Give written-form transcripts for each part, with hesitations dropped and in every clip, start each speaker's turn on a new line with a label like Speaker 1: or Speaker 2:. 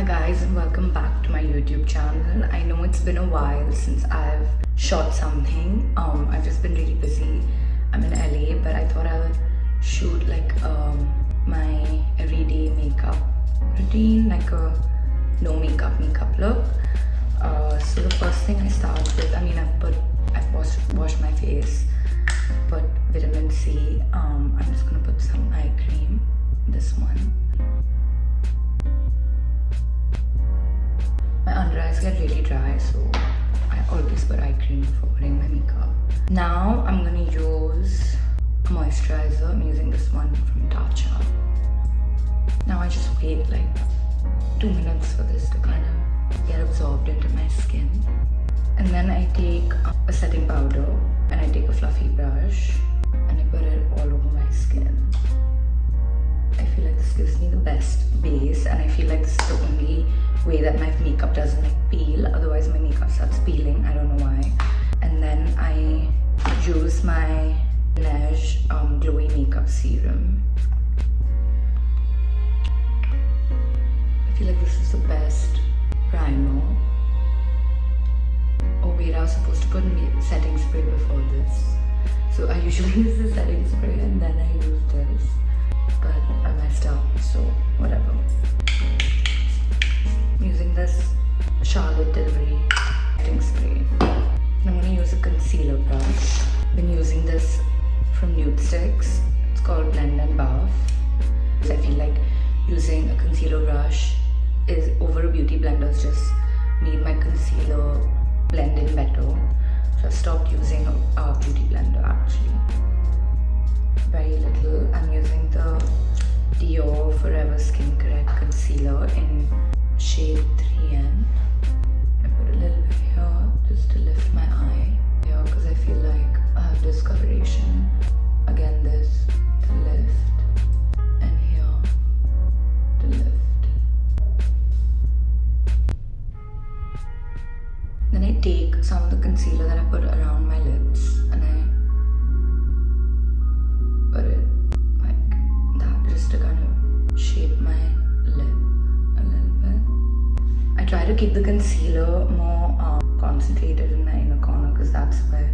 Speaker 1: Hi guys, and welcome back to my YouTube channel. I know it's been a while since I've shot something. I've just been really busy. I'm in LA, but I thought I would shoot like my everyday makeup routine, like a no makeup look. So the first thing I start with, I've washed my face, put vitamin C. I'm just gonna put some eye cream, this one. My under eyes get really dry, so I always put eye cream before putting my makeup. Now I'm gonna use a moisturizer. I'm using this one from Tatcha. Now I just wait like 2 minutes for this to kind of get absorbed into my skin. And then I take a setting powder and I take a fluffy brush and I put it all over my skin. I feel like this gives me the best base, and I feel like this is the only way that my makeup doesn't like peel. Otherwise my makeup starts peeling, I don't know why. And then I use my Laneige Glowy makeup serum. I feel like this is the best primer. Oh wait, I was supposed to put setting spray before this. So I usually use the setting spray and then I use this. But I messed up, so whatever. I'm using this Charlotte Tilbury setting spray. And I'm going to use a concealer brush. I've been using this from Nude Sticks. It's called Blend and Buff. I feel like using a concealer brush is over a beauty blender has just made my concealer blend in better. So I stopped using a beauty blender actually. Very little. I'm using the Dior Forever Skin Correct Concealer in shade 3N. I put a little bit here just to lift my eye here because I feel like I have discoloration. Again, this to lift and here to lift. Then I take some of the concealer that I put around my lips and I put it like that just to kind of shape my lip a little bit. I try to keep the concealer more concentrated in the inner corner because that's where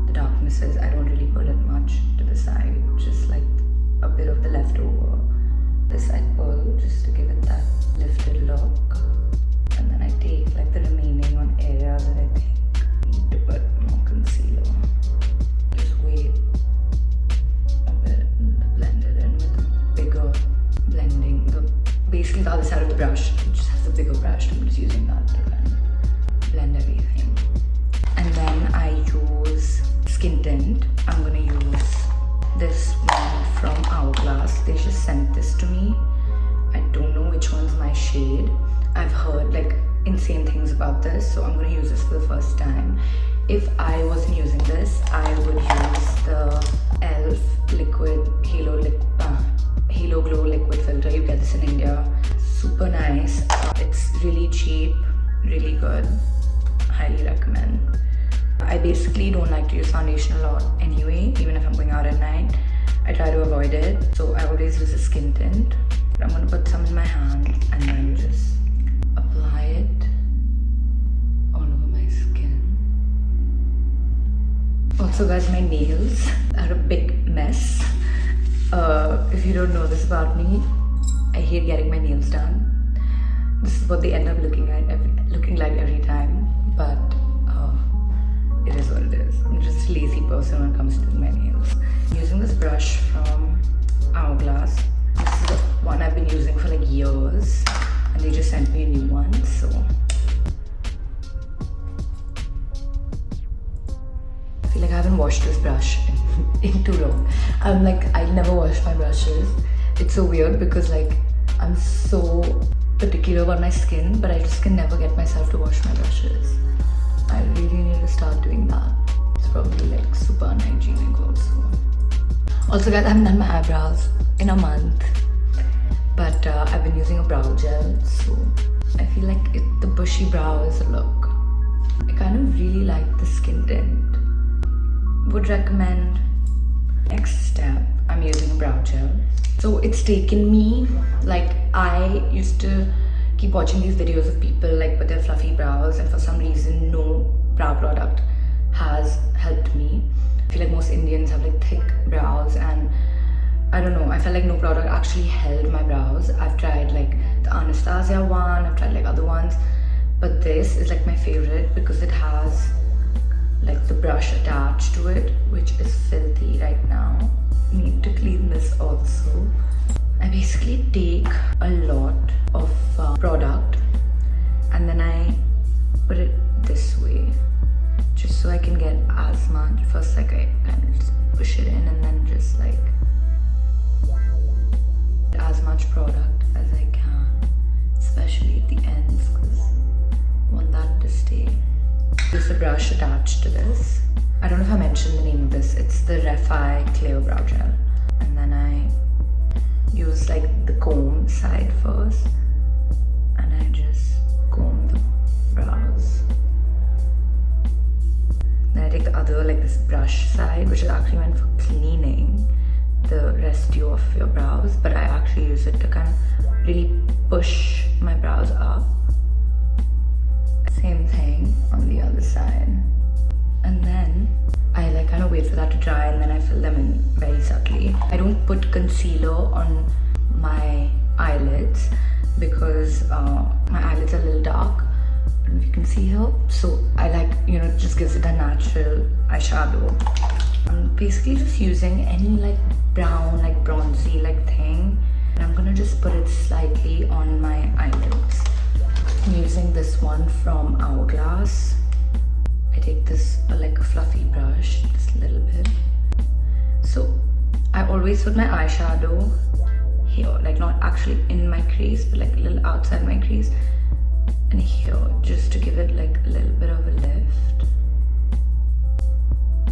Speaker 1: the darkness is. I don't really put it much to the side, just like a bit of the leftover. This I pull just to give it that lifted look, and then I take like the remaining on areas that I think need to put more concealer. Just wait a bit and blend it in with a bigger blending. Basically the other side of the brush, it just has a bigger brush. I'm just using that to kind of blend everything. And then I use skin tint. I'm gonna use this one from Hourglass. They just sent this to me. I don't know which one's my shade. I've heard like insane things about this, so I'm gonna use this for the first time. If I wasn't using this, I would use the E.l.f. liquid Halo Glow liquid filter. You get this in India. Super nice. It's really cheap, really good. Highly recommend. I basically don't like to use foundation a lot anyway, even if I'm going out at night. I try to avoid it, so I always use a skin tint. I'm gonna put some in my hand and then just apply it all over my skin. Also guys, my nails are a big mess. If you don't know this about me, I hate getting my nails done. This is what they end up looking like every time, but it is what it is. I'm just a lazy person when it comes to doing my nails. I'm using this brush from Hourglass. This is the one I've been using for like years, and they just sent me a new one, so I feel like I haven't washed this brush in too long. I'm like, I never wash my brushes. It's so weird because like I'm so particular about my skin, but I just can never get myself to wash my brushes. I really need to start doing that. It's probably like super unhygienic also. Also guys, I haven't done my eyebrows in a month, but I've been using a brow gel, so I feel like the bushy brow is a look. I kind of really like the skin tint. Would recommend. Next step, I'm using a brow gel. So it's taken me, like I used to keep watching these videos of people like with their fluffy brows, and for some reason no brow product has helped me. I feel like most Indians have like thick brows, and I don't know, I felt like no product actually held my brows. I've tried like the Anastasia one, I've tried like other ones, but this is like my favorite because it has like the brush attached to it, which is filthy right now. Need to clean this also. I basically take a lot of product and then I put it this way, just so I can get as much. First, like I kind of just push it in and then just like as much product as I can, especially at the ends because I want that to stay. There's a brush attached to this. I don't know if I mentioned the name of this. It's the Refy Clear Brow Gel. And then I use like the comb side first and I just comb the brows. Then I take the other, like this brush side, which is actually meant for cleaning the residue of your brows, but I actually use it to kind of really push my brows up. Same thing on the other side. And then I like kind of wait for that to dry and then I fill them in very subtly. I don't put concealer on my eyelids because my eyelids are a little dark. I don't know if you can see here. So I like, you know, it just gives it a natural eyeshadow. I'm basically just using any like brown, like bronzy like thing. And I'm gonna just put it slightly on my eyelids. I'm using this one from Hourglass. I take this like a fluffy brush, just a little bit. So I always put my eyeshadow here, like not actually in my crease, but like a little outside my crease. And here, just to give it like a little bit of a lift.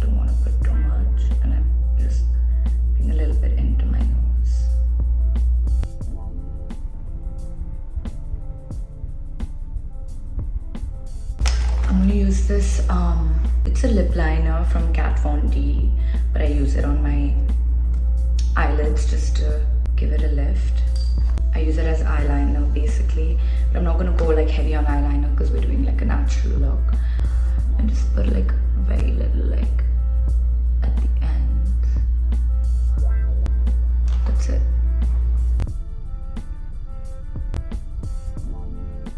Speaker 1: Don't want to put too much. And I'm just putting a little bit into my nose. I'm gonna use this, it's a lip liner from Kat Von D, but I use it on my eyelids just to give it a lift. I use it as eyeliner basically, but I'm not gonna go like heavy on eyeliner because we're doing like a natural look. And just put like very little like at the end. That's it.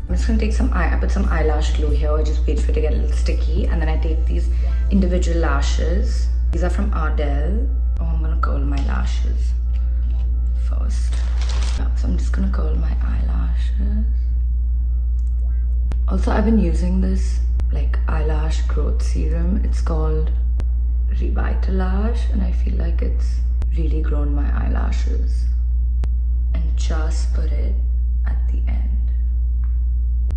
Speaker 1: I'm just gonna take some I put some eyelash glue here. I just wait for it to get a little sticky, and then I take these individual lashes. These are from Ardell. Oh, I'm gonna curl my lashes first. Yeah, so I'm just gonna curl my eyelashes. Also, I've been using this like eyelash growth serum. It's called Revitalash, and I feel like it's really grown my eyelashes. And just put it at the end.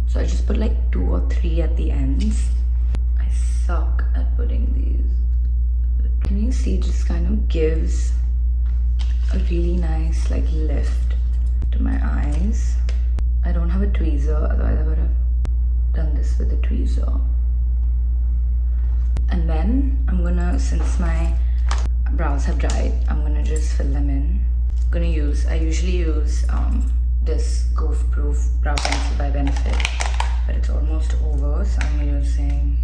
Speaker 1: So I just put like 2 or 3 at the ends. I suck at putting these. Can you see, it just kind of gives a really nice like lift to my eyes. I don't have a tweezer, otherwise I would have done this with a tweezer. And then I'm gonna, since my brows have dried, I'm gonna just fill them in. I usually use this Goof Proof brow pencil by Benefit, but it's almost over, so I'm using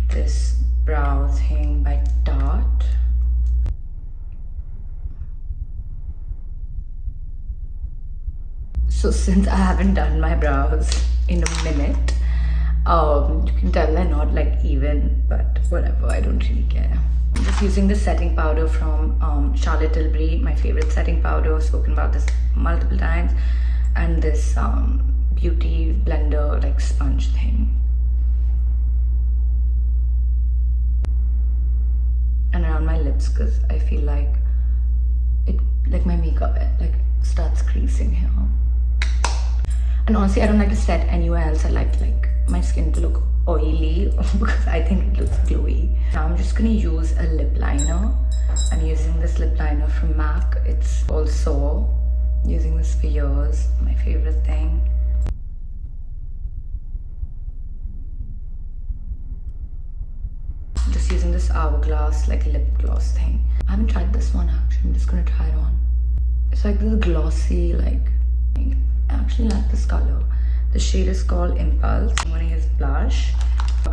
Speaker 1: this brow thing by Tarte. So since I haven't done my brows in a minute, you can tell they're not like even, but whatever, I don't really care. I'm just using this setting powder from Charlotte Tilbury, my favorite setting powder. I've spoken about this multiple times. And this beauty blender like sponge thing. And around my lips, because I feel like it, like my makeup like starts creasing here. And honestly, I don't like to set anywhere else. I like my skin to look oily because I think it looks glowy. Now I'm just gonna use a lip liner. I'm using this lip liner from MAC. It's called Soar. Using this for years, my favorite thing. I'm just using this Hourglass like lip gloss thing. I haven't tried this one actually. I'm just gonna try it on. It's like this glossy like thing. I actually like this color. The shade is called Impulse. I'm gonna use blush.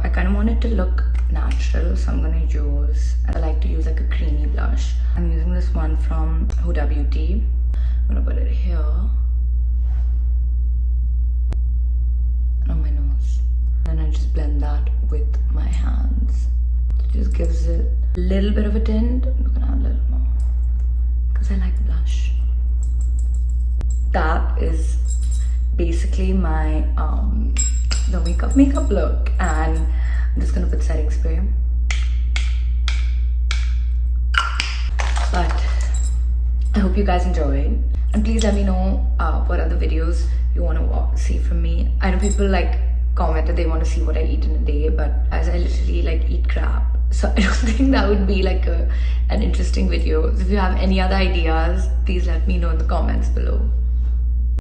Speaker 1: I kind of want it to look natural, so I'm gonna use, I like to use like a creamy blush. I'm using this one from Huda Beauty. I'm gonna put it here and on my nose. And I just blend that with my hands. It just gives it a little bit of a tint. I'm gonna add a little more because I like blush. That is basically my the makeup look, and I'm just gonna put setting spray. But I hope you guys enjoyed, and please let me know what other videos you want to see from me. I know people like commented they want to see what I eat in a day, but as I literally like eat crap, so I don't think that would be like an interesting video. So if you have any other ideas, please let me know in the comments below.